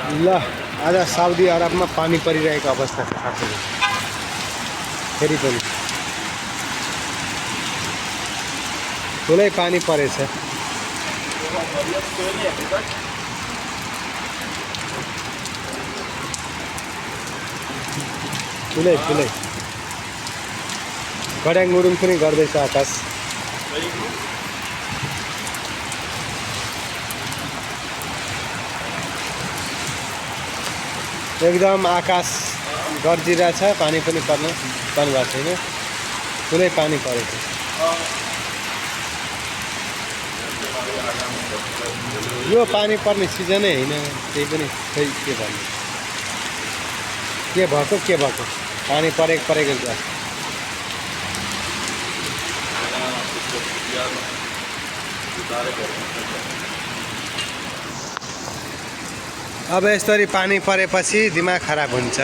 ल आज साउदी अरबमा पानी परिरहेको अवस्था छ साथीहरु। फेरि पनि ठुलै पानी परेछ। ठुलै गड्याङ गुडुङ पनि गर्दैछ आकाश। एकदम आकाश गर्जिरहेछ, पानी पनि पर्नु भएको छैन। ठुलै पानी परेको छ। यो पानी पर्ने सिजनै हैन, त्यही पनि खै के भन्नु। के भएको पानी परेको छ। अब यसरी पानी परेपछि दिमाग खराब हुन्छ।